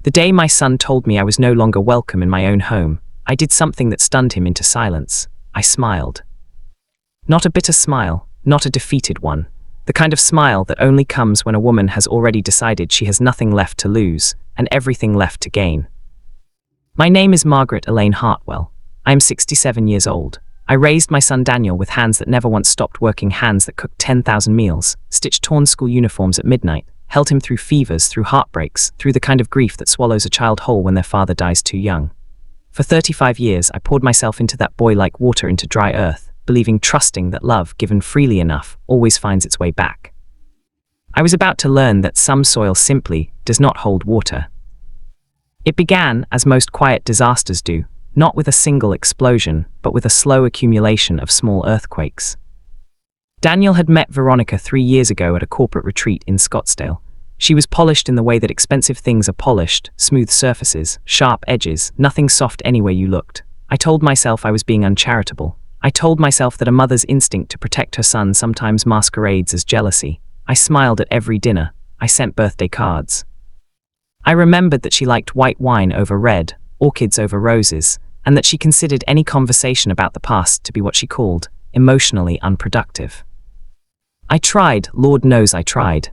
The day my son told me I was no longer welcome in my own home, I did something that stunned him into silence. I smiled. Not a bitter smile, not a defeated one. The kind of smile that only comes when a woman has already decided she has nothing left to lose and everything left to gain. My name is Margaret Elaine Hartwell. I am 67 years old. I raised my son Daniel with hands that never once stopped working, hands that cooked 10,000 meals, stitched torn school uniforms at midnight, held him through fevers, through heartbreaks, through the kind of grief that swallows a child whole when their father dies too young. For 35 years, I poured myself into that boy like water into dry earth, believing, trusting that love, given freely enough, always finds its way back. I was about to learn that some soil simply does not hold water. It began, as most quiet disasters do, not with a single explosion, but with a slow accumulation of small earthquakes. Daniel had met Veronica 3 years ago at a corporate retreat in Scottsdale. She was polished in the way that expensive things are polished, smooth surfaces, sharp edges, nothing soft anywhere you looked. I told myself I was being uncharitable. I told myself that a mother's instinct to protect her son sometimes masquerades as jealousy. I smiled at every dinner. I sent birthday cards. I remembered that she liked white wine over red, orchids over roses, and that she considered any conversation about the past to be what she called emotionally unproductive. I tried, Lord knows I tried.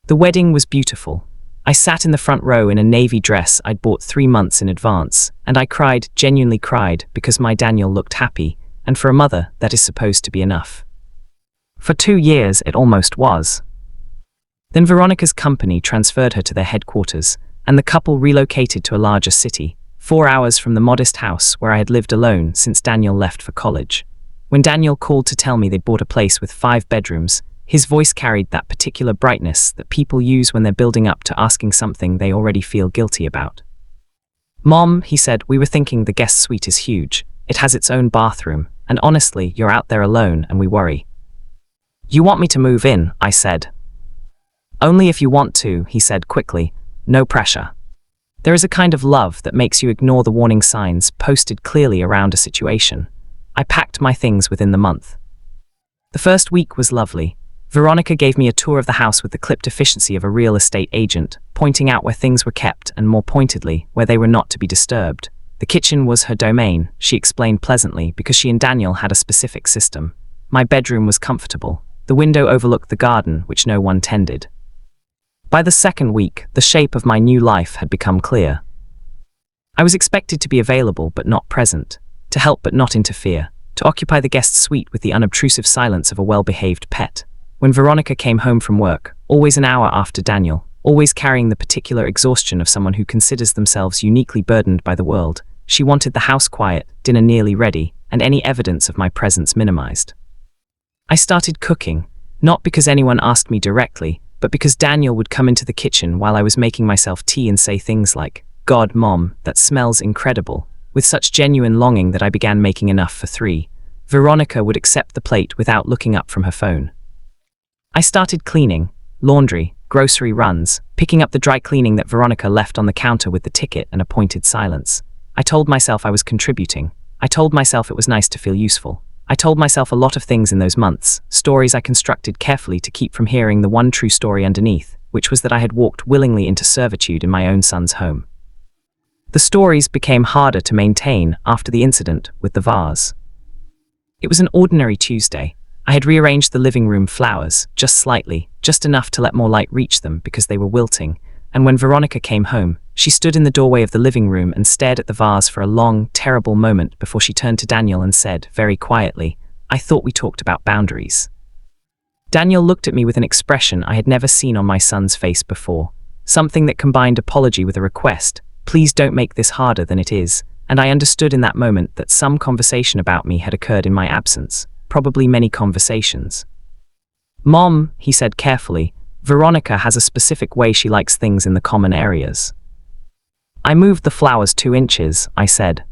The wedding was beautiful. I sat in the front row in a navy dress I'd bought 3 months in advance, and I cried, genuinely cried, because my Daniel looked happy, and for a mother, that is supposed to be enough. For 2 years, it almost was. Then Veronica's company transferred her to their headquarters, and the couple relocated to a larger city, 4 hours from the modest house where I had lived alone since Daniel left for college. When Daniel called to tell me they'd bought a place with 5 bedrooms, his voice carried that particular brightness that people use when they're building up to asking something they already feel guilty about. "Mom," he said, "we were thinking the guest suite is huge. It has its own bathroom, and honestly, you're out there alone and we worry." "You want me to move in?" I said. "Only if you want to," he said quickly. "No pressure." There is a kind of love that makes you ignore the warning signs posted clearly around a situation. I packed my things within the month. The first week was lovely. Veronica gave me a tour of the house with the clipped efficiency of a real estate agent, pointing out where things were kept and, more pointedly, where they were not to be disturbed. The kitchen was her domain, she explained pleasantly, because she and Daniel had a specific system. My bedroom was comfortable. The window overlooked the garden, which no one tended. By the second week, the shape of my new life had become clear. I was expected to be available but not present, to help but not interfere, to occupy the guest suite with the unobtrusive silence of a well-behaved pet. When Veronica came home from work, always an hour after Daniel, always carrying the particular exhaustion of someone who considers themselves uniquely burdened by the world, she wanted the house quiet, dinner nearly ready, and any evidence of my presence minimized. I started cooking, not because anyone asked me directly, but because Daniel would come into the kitchen while I was making myself tea and say things like, "God, Mom, that smells incredible," with such genuine longing that I began making enough for 3. Veronica would accept the plate without looking up from her phone. I started cleaning, laundry, grocery runs, picking up the dry cleaning that Veronica left on the counter with the ticket and a pointed silence. I told myself I was contributing. I told myself it was nice to feel useful. I told myself a lot of things in those months, stories I constructed carefully to keep from hearing the one true story underneath, which was that I had walked willingly into servitude in my own son's home. The stories became harder to maintain after the incident with the vase. It was an ordinary Tuesday. I had rearranged the living room flowers, just slightly, just enough to let more light reach them because they were wilting, and when Veronica came home, she stood in the doorway of the living room and stared at the vase for a long, terrible moment before she turned to Daniel and said, very quietly, "I thought we talked about boundaries." Daniel looked at me with an expression I had never seen on my son's face before, something that combined apology with a request, "Please don't make this harder than it is," and I understood in that moment that some conversation about me had occurred in my absence. Probably many conversations. "Mom," he said carefully, "Veronica has a specific way she likes things in the common areas." I moved the flowers 2 inches, I said.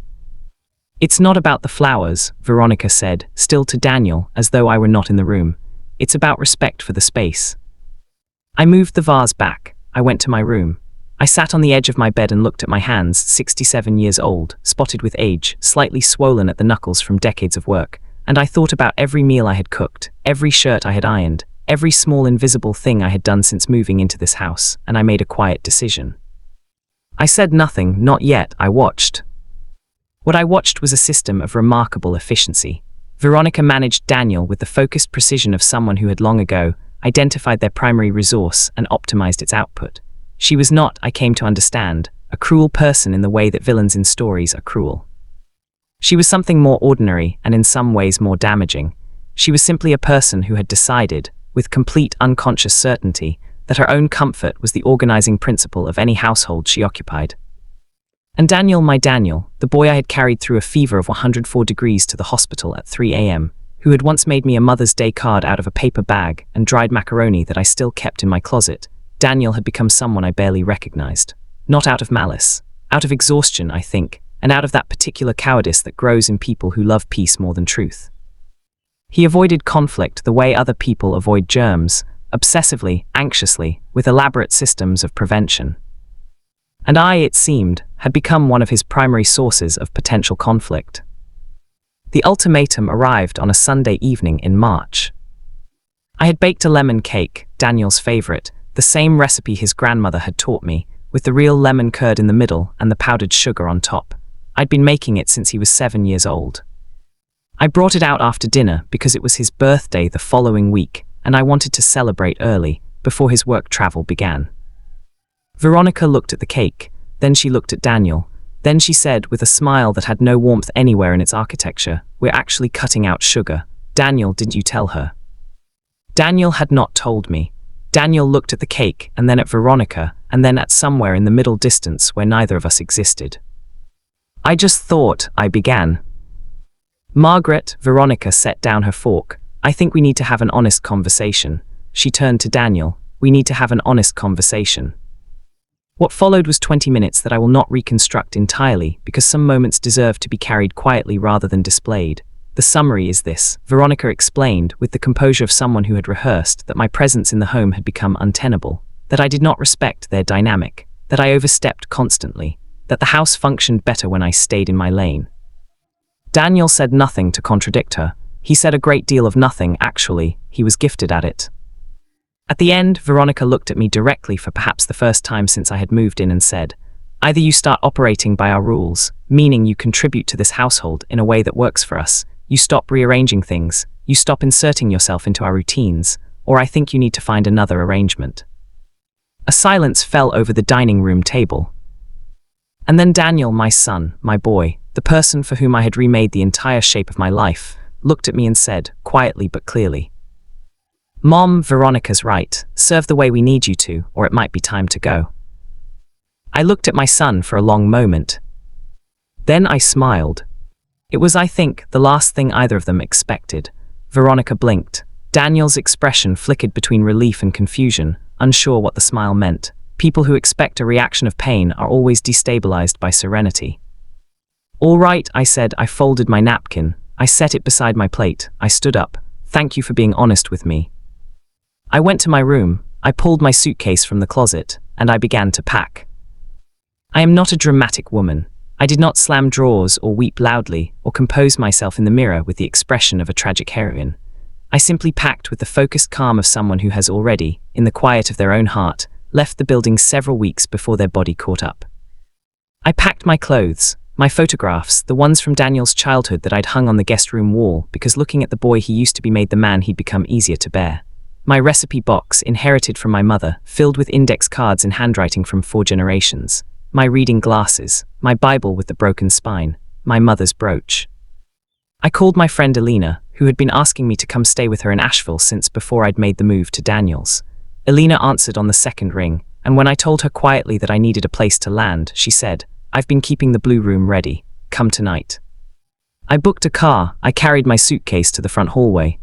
"It's not about the flowers," Veronica said, still to Daniel, as though I were not in the room. "It's about respect for the space." I moved the vase back. I went to my room. I sat on the edge of my bed and looked at my hands, 67 years old, spotted with age, slightly swollen at the knuckles from decades of work. And I thought about every meal I had cooked, every shirt I had ironed, every small invisible thing I had done since moving into this house, and I made a quiet decision. I said nothing, not yet. I watched. What I watched was a system of remarkable efficiency. Veronica managed Daniel with the focused precision of someone who had long ago identified their primary resource and optimized its output. She was not, I came to understand, a cruel person in the way that villains in stories are cruel. She was something more ordinary and in some ways more damaging. She was simply a person who had decided, with complete unconscious certainty, that her own comfort was the organizing principle of any household she occupied. And Daniel, my Daniel, the boy I had carried through a fever of 104 degrees to the hospital at 3 a.m., who had once made me a Mother's Day card out of a paper bag and dried macaroni that I still kept in my closet, Daniel had become someone I barely recognized. Not out of malice, out of exhaustion, I think, and out of that particular cowardice that grows in people who love peace more than truth. He avoided conflict the way other people avoid germs, obsessively, anxiously, with elaborate systems of prevention. And I, it seemed, had become one of his primary sources of potential conflict. The ultimatum arrived on a Sunday evening in March. I had baked a lemon cake, Daniel's favorite, the same recipe his grandmother had taught me, with the real lemon curd in the middle and the powdered sugar on top. I'd been making it since he was 7 years old. I brought it out after dinner because it was his birthday the following week, and I wanted to celebrate early, before his work travel began. Veronica looked at the cake, then she looked at Daniel, then she said with a smile that had no warmth anywhere in its architecture, "We're actually cutting out sugar. Daniel, didn't you tell her?" Daniel had not told me. Daniel looked at the cake, and then at Veronica, and then at somewhere in the middle distance where neither of us existed. "I just thought," I began. "Margaret," Veronica set down her fork, "I think we need to have an honest conversation." She turned to Daniel. "We need to have an honest conversation." What followed was 20 minutes that I will not reconstruct entirely because some moments deserve to be carried quietly rather than displayed. The summary is this: Veronica explained, with the composure of someone who had rehearsed, that my presence in the home had become untenable, that I did not respect their dynamic, that I overstepped constantly, that the house functioned better when I stayed in my lane. Daniel said nothing to contradict her. He said a great deal of nothing, actually. He was gifted at it. At the end, Veronica looked at me directly for perhaps the first time since I had moved in and said, "Either you start operating by our rules, meaning you contribute to this household in a way that works for us, you stop rearranging things, you stop inserting yourself into our routines, or I think you need to find another arrangement." A silence fell over the dining room table. And then Daniel, my son, my boy, the person for whom I had remade the entire shape of my life, looked at me and said, quietly but clearly, "Mom, Veronica's right. Serve the way we need you to, or it might be time to go." I looked at my son for a long moment. Then I smiled. It was, I think, the last thing either of them expected. Veronica blinked. Daniel's expression flickered between relief and confusion, unsure what the smile meant. People who expect a reaction of pain are always destabilized by serenity. "All right," I said. I folded my napkin. I set it beside my plate. I stood up. "Thank you for being honest with me." I went to my room. I pulled my suitcase from the closet, and I began to pack. I am not a dramatic woman. I did not slam drawers or weep loudly or compose myself in the mirror with the expression of a tragic heroine. I simply packed with the focused calm of someone who has already, in the quiet of their own heart, left the building several weeks before their body caught up. I packed my clothes, my photographs, the ones from Daniel's childhood that I'd hung on the guest room wall because looking at the boy he used to be made the man he'd become easier to bear. My recipe box, inherited from my mother, filled with index cards in handwriting from 4 generations. My reading glasses, my Bible with the broken spine, my mother's brooch. I called my friend Alina, who had been asking me to come stay with her in Asheville since before I'd made the move to Daniel's. Alina answered on the second ring, and when I told her quietly that I needed a place to land, she said, "I've been keeping the blue room ready. Come tonight." I booked a car. I carried my suitcase to the front hallway.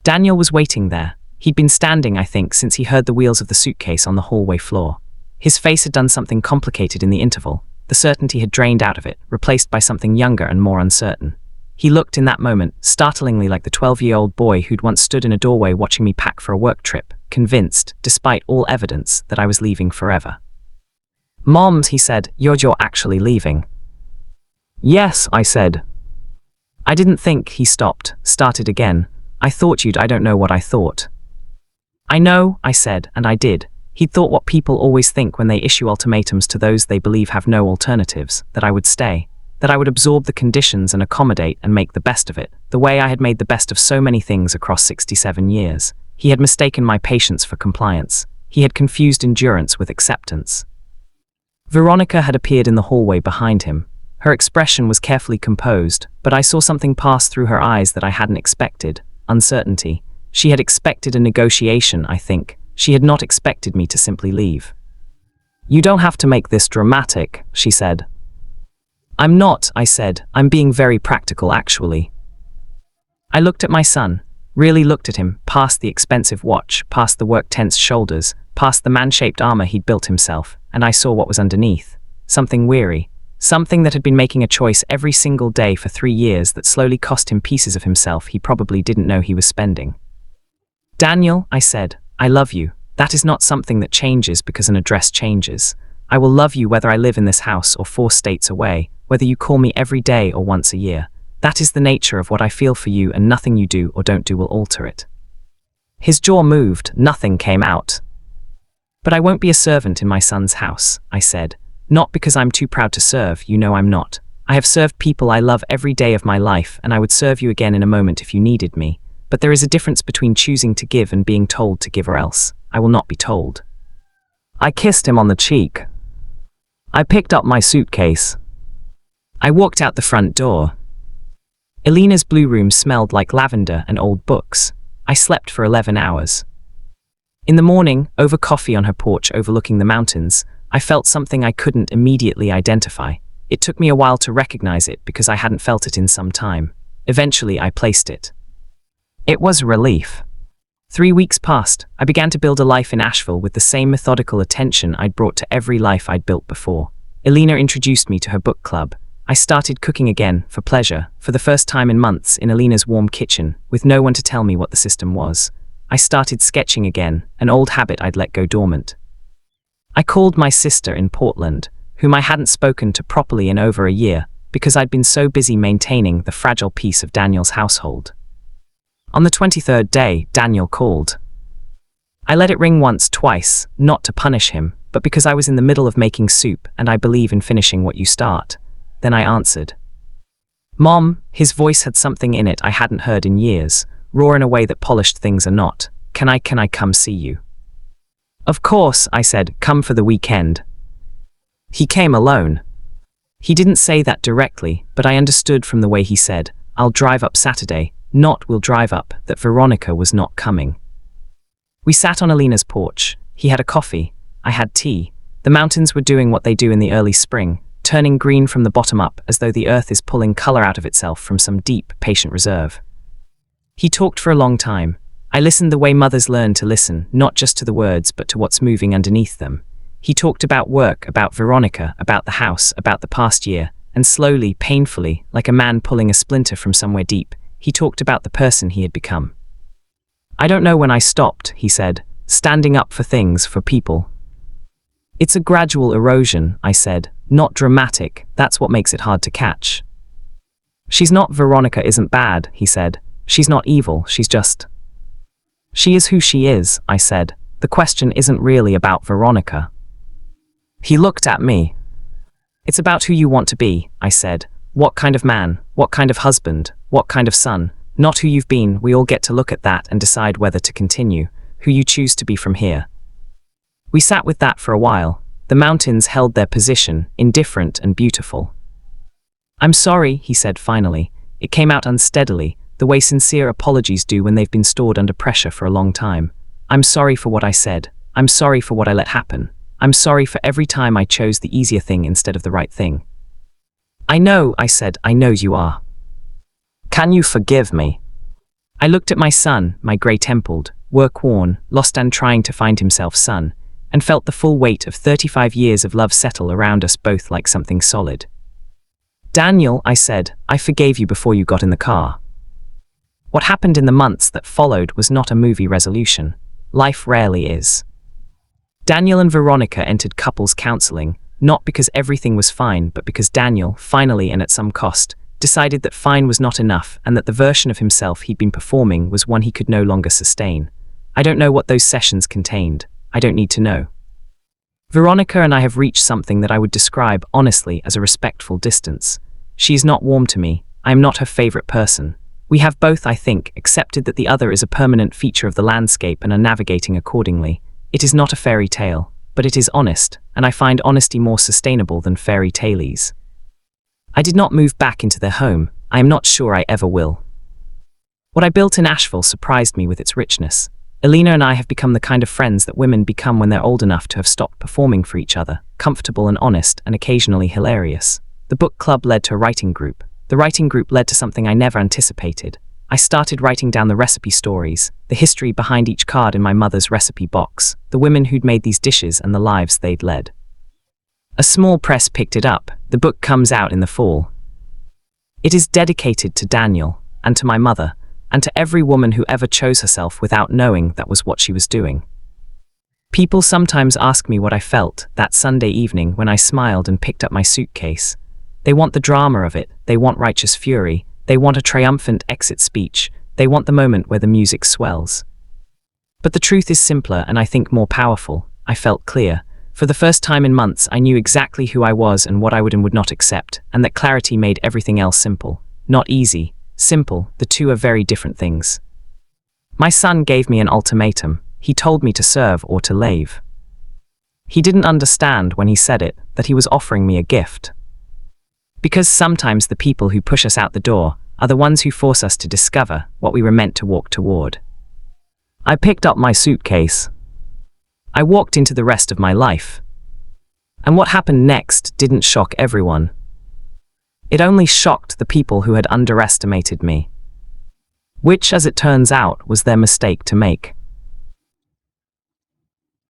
Daniel was waiting there. He'd been standing, I think, since he heard the wheels of the suitcase on the hallway floor. His face had done something complicated in the interval. The certainty had drained out of it, replaced by something younger and more uncertain. He looked in that moment, startlingly like the 12-year-old boy who'd once stood in a doorway watching me pack for a work trip, convinced, despite all evidence, that I was leaving forever. "Mom," he said, you're actually leaving." "Yes," I said. "I didn't think," he stopped, started again. "I thought you'd, I don't know what I thought." "I know," I said, and I did. He'd thought what people always think when they issue ultimatums to those they believe have no alternatives, that I would stay, that I would absorb the conditions and accommodate and make the best of it, the way I had made the best of so many things across 67 years. He had mistaken my patience for compliance. He had confused endurance with acceptance. Veronica had appeared in the hallway behind him. Her expression was carefully composed, but I saw something pass through her eyes that I hadn't expected: uncertainty. She had expected a negotiation, I think. She had not expected me to simply leave. "You don't have to make this dramatic," she said. "I'm not," I said. "I'm being very practical, actually." I looked at my son, really looked at him, past the expensive watch, past the work-tensed shoulders, past the man-shaped armor he'd built himself, and I saw what was underneath. Something weary. Something that had been making a choice every single day for 3 years that slowly cost him pieces of himself he probably didn't know he was spending. "Daniel," I said, "I love you. That is not something that changes because an address changes. I will love you whether I live in this house or 4 states away, whether you call me every day or once a year. That is the nature of what I feel for you, and nothing you do or don't do will alter it." His jaw moved, nothing came out. "But I won't be a servant in my son's house," I said. "Not because I'm too proud to serve, you know I'm not. I have served people I love every day of my life, and I would serve you again in a moment if you needed me. But there is a difference between choosing to give and being told to give, or else I will not be told." I kissed him on the cheek. I picked up my suitcase. I walked out the front door. Elena's blue room smelled like lavender and old books. I slept for 11 hours. In the morning, over coffee on her porch overlooking the mountains, I felt something I couldn't immediately identify. It took me a while to recognize it because I hadn't felt it in some time. Eventually, I placed it. It was relief. 3 weeks passed. I began to build a life in Asheville with the same methodical attention I'd brought to every life I'd built before. Elena introduced me to her book club. I started cooking again, for pleasure, for the first time in months in Elena's warm kitchen, with no one to tell me what the system was. I started sketching again, an old habit I'd let go dormant. I called my sister in Portland, whom I hadn't spoken to properly in over a year, because I'd been so busy maintaining the fragile peace of Daniel's household. On the 23rd day, Daniel called. I let it ring once, twice, not to punish him, but because I was in the middle of making soup and I believe in finishing what you start. Then I answered. "Mom," his voice had something in it I hadn't heard in years, raw in a way that polished things are not. Can I come see you?" "Of course," I said, "come for the weekend." He came alone. He didn't say that directly, but I understood from the way he said, "I'll drive up Saturday," not "we'll drive up," that Veronica was not coming. We sat on Elena's porch. He had a coffee. I had tea. The mountains were doing what they do in the early spring, turning green from the bottom up as though the earth is pulling color out of itself from some deep, patient reserve. He talked for a long time. I listened the way mothers learn to listen, not just to the words, but to what's moving underneath them. He talked about work, about Veronica, about the house, about the past year, and slowly, painfully, like a man pulling a splinter from somewhere deep, he talked about the person he had become. "I don't know when I stopped," he said, "standing up for things, for people." "It's a gradual erosion," I said, "not dramatic. That's what makes it hard to catch." "She's not Veronica isn't bad," he said. "She's not evil, she's just..." "She is who she is," I said. "The question isn't really about Veronica." He looked at me. "It's about who you want to be," I said. "What kind of man, what kind of husband, what kind of son, not who you've been. We all get to look at that and decide whether to continue, who you choose to be from here." We sat with that for a while. The mountains held their position, indifferent and beautiful. "I'm sorry," he said finally. It came out unsteadily, the way sincere apologies do when they've been stored under pressure for a long time. "I'm sorry for what I said. I'm sorry for what I let happen. I'm sorry for every time I chose the easier thing instead of the right thing." "I know," I said, "I know you are. Can you forgive me?" I looked at my son, my grey-templed, work-worn, lost and trying to find himself son, and felt the full weight of 35 years of love settle around us both like something solid. "Daniel," I said, "I forgave you before you got in the car." What happened in the months that followed was not a movie resolution. Life rarely is. Daniel and Veronica entered couples counseling, not because everything was fine, but because Daniel, finally and at some cost, decided that fine was not enough and that the version of himself he'd been performing was one he could no longer sustain. I don't know what those sessions contained. I don't need to know. Veronica and I have reached something that I would describe, honestly, as a respectful distance. She is not warm to me. I am not her favorite person. We have both, I think, accepted that the other is a permanent feature of the landscape and are navigating accordingly. It is not a fairy tale, but it is honest, and I find honesty more sustainable than fairy tales. I did not move back into their home. I am not sure I ever will. What I built in Asheville surprised me with its richness. Elena and I have become the kind of friends that women become when they're old enough to have stopped performing for each other, comfortable and honest and occasionally hilarious. The book club led to a writing group. The writing group led to something I never anticipated. I started writing down the recipe stories, the history behind each card in my mother's recipe box, the women who'd made these dishes and the lives they'd led. A small press picked it up. The book comes out in the fall. It is dedicated to Daniel, and to my mother, and to every woman who ever chose herself without knowing that was what she was doing. People sometimes ask me what I felt that Sunday evening when I smiled and picked up my suitcase. They want the drama of it, they want righteous fury, they want a triumphant exit speech, they want the moment where the music swells. But the truth is simpler and I think more powerful. I felt clear. For the first time in months, I knew exactly who I was and what I would and would not accept, and that clarity made everything else simple. Not easy. Simple, the two are very different things. My son gave me an ultimatum. He told me to serve or to leave. He didn't understand when he said it that he was offering me a gift. Because sometimes the people who push us out the door are the ones who force us to discover what we were meant to walk toward. I picked up my suitcase. I walked into the rest of my life. And what happened next didn't shock everyone. It only shocked the people who had underestimated me. Which, as it turns out, was their mistake to make.